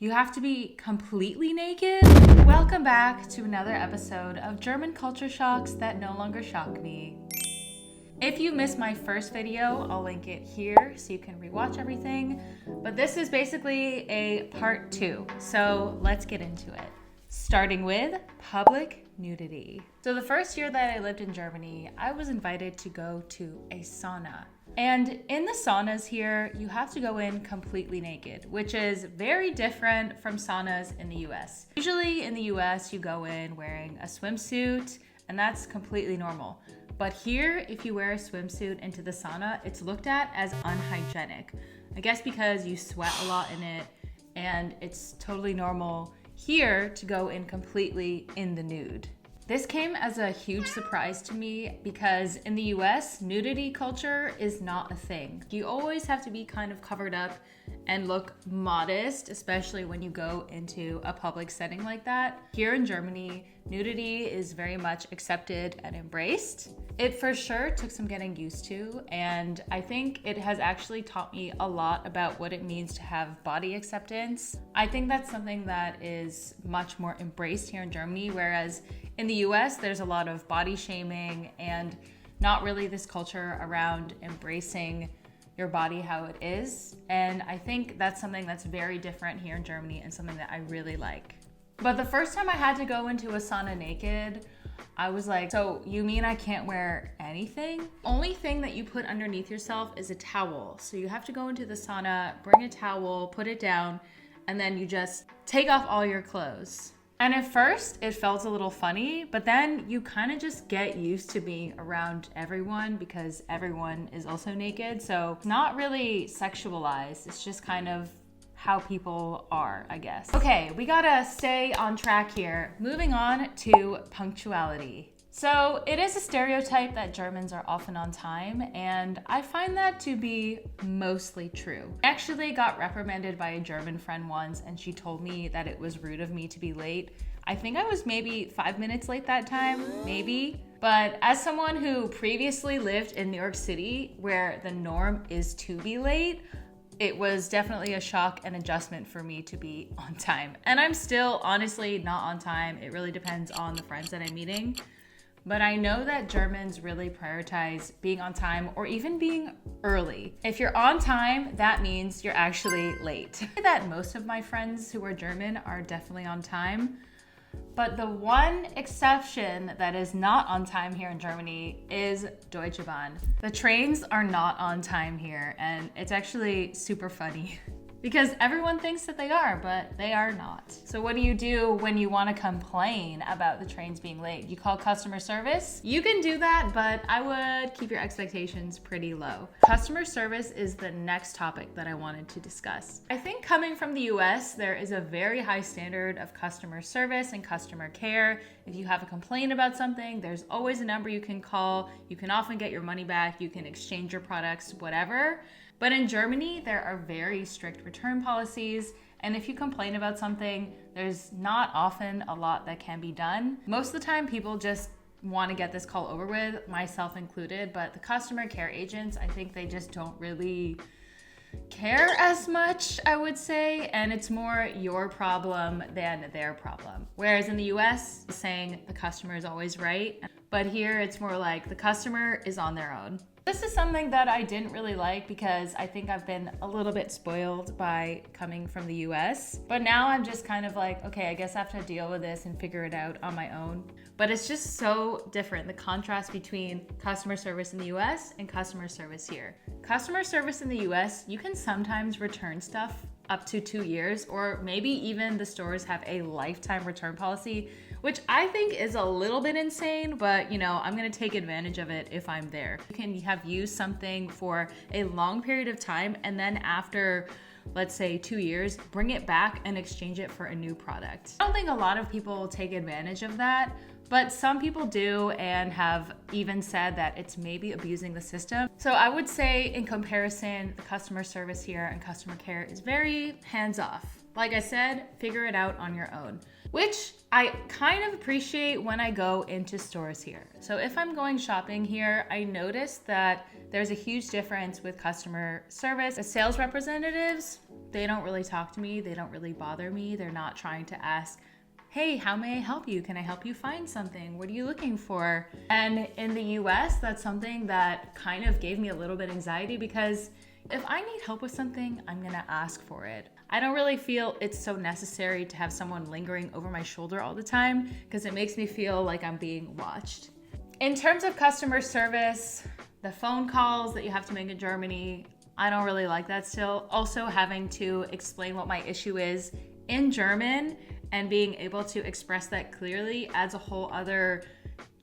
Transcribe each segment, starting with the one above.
You have to be completely naked? Welcome back to another episode of German culture shocks that no longer shock me. If you missed my first video, I'll link it here so you can rewatch everything. But this is basically a part 2, so let's get into it. Starting with public nudity. So the first year that I lived in Germany, I was invited to go to a sauna. And in the saunas here, you have to go in completely naked, which is very different from saunas in the US. Usually in the US, you go in wearing a swimsuit, and that's completely normal. But here, if you wear a swimsuit into the sauna, it's looked at as unhygienic. I guess because you sweat a lot in it, and it's totally normal here to go in completely in the nude. This came as a huge surprise to me because in the US, nudity culture is not a thing. You always have to be kind of covered up and look modest, especially when you go into a public setting like that. Here in Germany, nudity is very much accepted and embraced. It for sure took some getting used to, and I think it has actually taught me a lot about what it means to have body acceptance. I think that's something that is much more embraced here in Germany, whereas in the US, there's a lot of body shaming and not really this culture around embracing your body how it is. And I think that's something that's very different here in Germany and something that I really like. But the first time I had to go into a sauna naked, I was like, so you mean I can't wear anything? Only thing that you put underneath yourself is a towel. So you have to go into the sauna, bring a towel, put it down, and then you just take off all your clothes. And at first it felt a little funny, but then you kind of just get used to being around everyone because everyone is also naked. So it's not really sexualized. It's just kind of how people are, I guess. Okay, we gotta stay on track here. Moving on to punctuality. So it is a stereotype that Germans are often on time, and I find that to be mostly true. I actually got reprimanded by a German friend once, and she told me that it was rude of me to be late. I think I was maybe 5 minutes late that time, maybe. But as someone who previously lived in New York City, where the norm is to be late, it was definitely a shock and adjustment for me to be on time. And I'm still honestly not on time. It really depends on the friends that I'm meeting. But I know that Germans really prioritize being on time or even being early. If you're on time, that means you're actually late. I think that most of my friends who are German are definitely on time. But the one exception that is not on time here in Germany is Deutsche Bahn. The trains are not on time here, and it's actually super funny. Because everyone thinks that they are, but they are not. So what do you do when you want to complain about the trains being late? You call customer service? You can do that, but I would keep your expectations pretty low. Customer service is the next topic that I wanted to discuss. I think coming from the US, there is a very high standard of customer service and customer care. If you have a complaint about something, there's always a number you can call. You can often get your money back. You can exchange your products, whatever. But in Germany, there are very strict return policies, and if you complain about something, there's not often a lot that can be done. Most of the time, people just want to get this call over with, myself included, but the customer care agents, I think they just don't really care as much, I would say, and it's more your problem than their problem. Whereas in the US, saying the customer is always right, but here it's more like the customer is on their own. This is something that I didn't really like because I think I've been a little bit spoiled by coming from the US. But now I'm just kind of like, okay, I guess I have to deal with this and figure it out on my own. But it's just so different, the contrast between customer service in the US and customer service here. Customer service in the US, you can sometimes return stuff up to 2 years, or maybe even the stores have a lifetime return policy, which I think is a little bit insane, but I'm gonna take advantage of it if I'm there. You can have used something for a long period of time, and then after, let's say 2 years, bring it back and exchange it for a new product. I don't think a lot of people take advantage of that, but some people do and have even said that it's maybe abusing the system. So I would say in comparison, the customer service here and customer care is very hands-off. Like I said, figure it out on your own, which I kind of appreciate when I go into stores here. So if I'm going shopping here, I notice that there's a huge difference with customer service. The sales representatives, they don't really talk to me. They don't really bother me. They're not trying to ask, hey, how may I help you? Can I help you find something? What are you looking for? And in the US, that's something that kind of gave me a little bit anxiety, because if I need help with something, I'm gonna ask for it. I don't really feel it's so necessary to have someone lingering over my shoulder all the time, because it makes me feel like I'm being watched. In terms of customer service, the phone calls that you have to make in Germany, I don't really like that still. Also, having to explain what my issue is in German and being able to express that clearly adds a whole other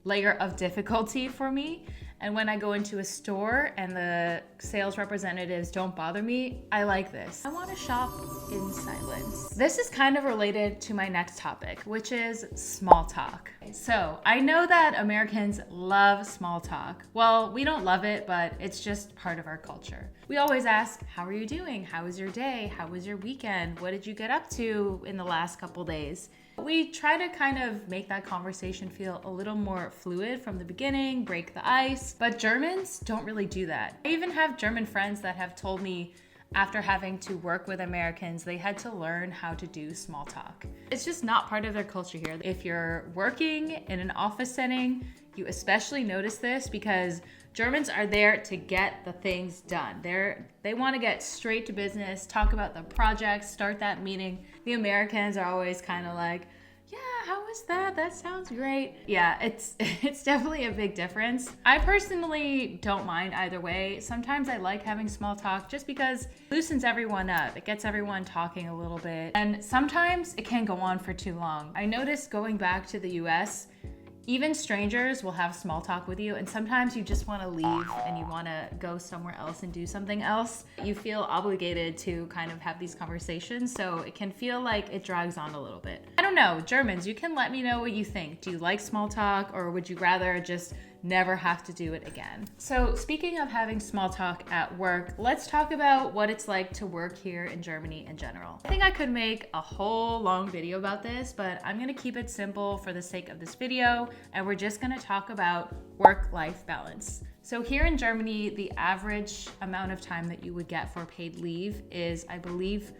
layer of difficulty for me. And when I go into a store and the sales representatives don't bother me, I like this. I want to shop in silence. This is kind of related to my next topic, which is small talk. So I know that Americans love small talk. Well, we don't love it, but it's just part of our culture. We always ask, how are you doing? How was your day? How was your weekend? What did you get up to in the last couple days? We try to kind of make that conversation feel a little more fluid from the beginning, break the ice, but Germans don't really do that. I even have German friends that have told me after having to work with Americans, they had to learn how to do small talk. It's just not part of their culture here. If you're working in an office setting, you especially notice this because Germans are there to get the things done. They want to get straight to business, talk about the project, start that meeting. The Americans are always kind of like, yeah, how was that? That sounds great. Yeah, it's definitely a big difference. I personally don't mind either way. Sometimes I like having small talk just because it loosens everyone up. It gets everyone talking a little bit. And sometimes it can go on for too long. I noticed going back to the US, even strangers will have small talk with you, and sometimes you just want to leave and you want to go somewhere else and do something else. You feel obligated to kind of have these conversations, so it can feel like it drags on a little bit. I don't know, Germans, you can let me know what you think. Do you like small talk, or would you rather just never have to do it again? So speaking of having small talk at work, let's talk about what it's like to work here in Germany in general. I think I could make a whole long video about this, but I'm gonna keep it simple for the sake of this video, and we're just gonna talk about work-life balance. So here in Germany, the average amount of time that you would get for paid leave is, I believe,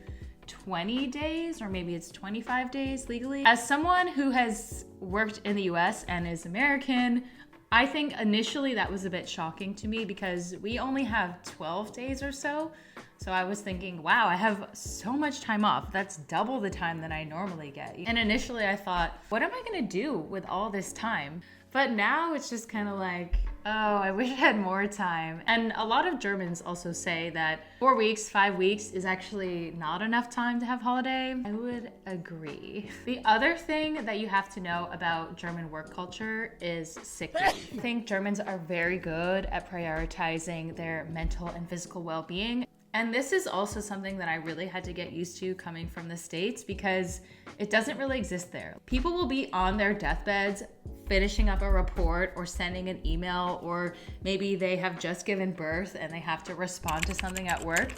20 days, or maybe it's 25 days legally. As someone who has worked in the US and is American, I think initially that was a bit shocking to me because we only have 12 days or so. So I was thinking, wow, I have so much time off. That's double the time that I normally get. And initially I thought, what am I gonna do with all this time? But now it's just kind of like, oh, I wish I had more time. And a lot of Germans also say that 4 weeks, 5 weeks is actually not enough time to have holiday. I would agree. The other thing that you have to know about German work culture is sick leave. I think Germans are very good at prioritizing their mental and physical well-being. And this is also something that I really had to get used to coming from the States because it doesn't really exist there. People will be on their deathbeds finishing up a report or sending an email, or maybe they have just given birth and they have to respond to something at work.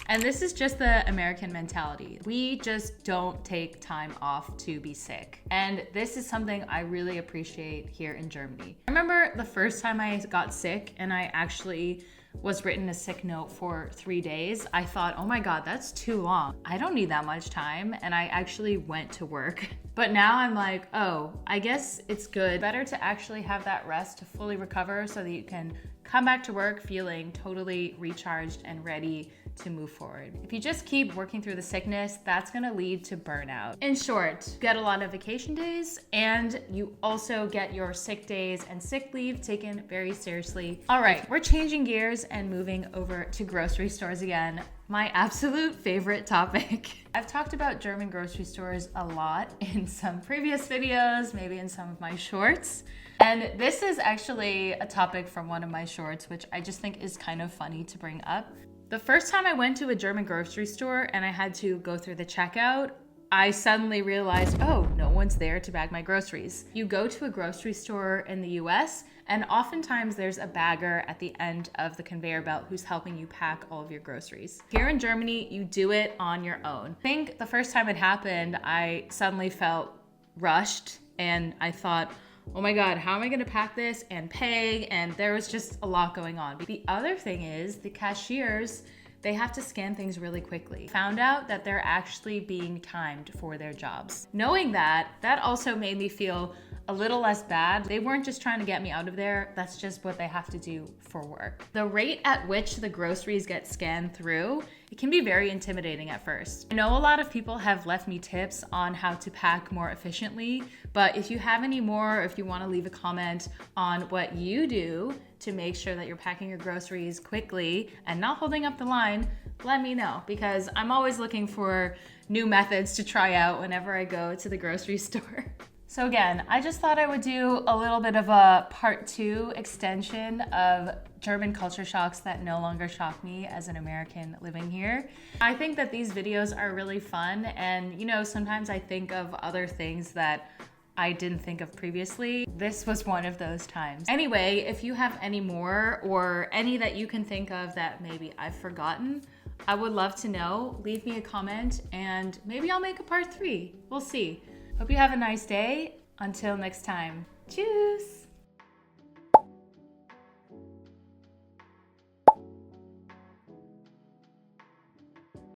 And this is just the American mentality. We just don't take time off to be sick. And this is something I really appreciate here in Germany. I remember the first time I got sick and I actually was written a sick note for 3 days. I thought, oh my God, that's too long. I don't need that much time. And I actually went to work. But now I'm like, oh, I guess it's good. Better to actually have that rest to fully recover so that you can come back to work feeling totally recharged and ready to move forward. If you just keep working through the sickness, that's gonna lead to burnout. In short, you get a lot of vacation days and you also get your sick days and sick leave taken very seriously. All right, we're changing gears and moving over to grocery stores again. My absolute favorite topic. I've talked about German grocery stores a lot in some previous videos, maybe in some of my shorts. And this is actually a topic from one of my shorts, which I just think is kind of funny to bring up. The first time I went to a German grocery store and I had to go through the checkout, I suddenly realized, oh, no one's there to bag my groceries. You go to a grocery store in the US, and oftentimes there's a bagger at the end of the conveyor belt who's helping you pack all of your groceries. Here in Germany, you do it on your own. I think the first time it happened, I suddenly felt rushed and I thought, oh my God, how am I gonna pack this and pay? And there was just a lot going on. The other thing is the cashiers, they have to scan things really quickly. Found out that they're actually being timed for their jobs. Knowing that also made me feel a little less bad. They weren't just trying to get me out of there. That's just what they have to do for work. The rate at which the groceries get scanned through, it can be very intimidating at first. I know a lot of people have left me tips on how to pack more efficiently, but if you have any more, if you want to leave a comment on what you do to make sure that you're packing your groceries quickly and not holding up the line, let me know, because I'm always looking for new methods to try out whenever I go to the grocery store. So again, I just thought I would do a little bit of a part 2 extension of German culture shocks that no longer shock me as an American living here. I think that these videos are really fun, and sometimes I think of other things that I didn't think of previously. This was one of those times. Anyway, if you have any more or any that you can think of that maybe I've forgotten, I would love to know. Leave me a comment and maybe I'll make a part 3. We'll see. Hope you have a nice day. Until next time. Tschüss.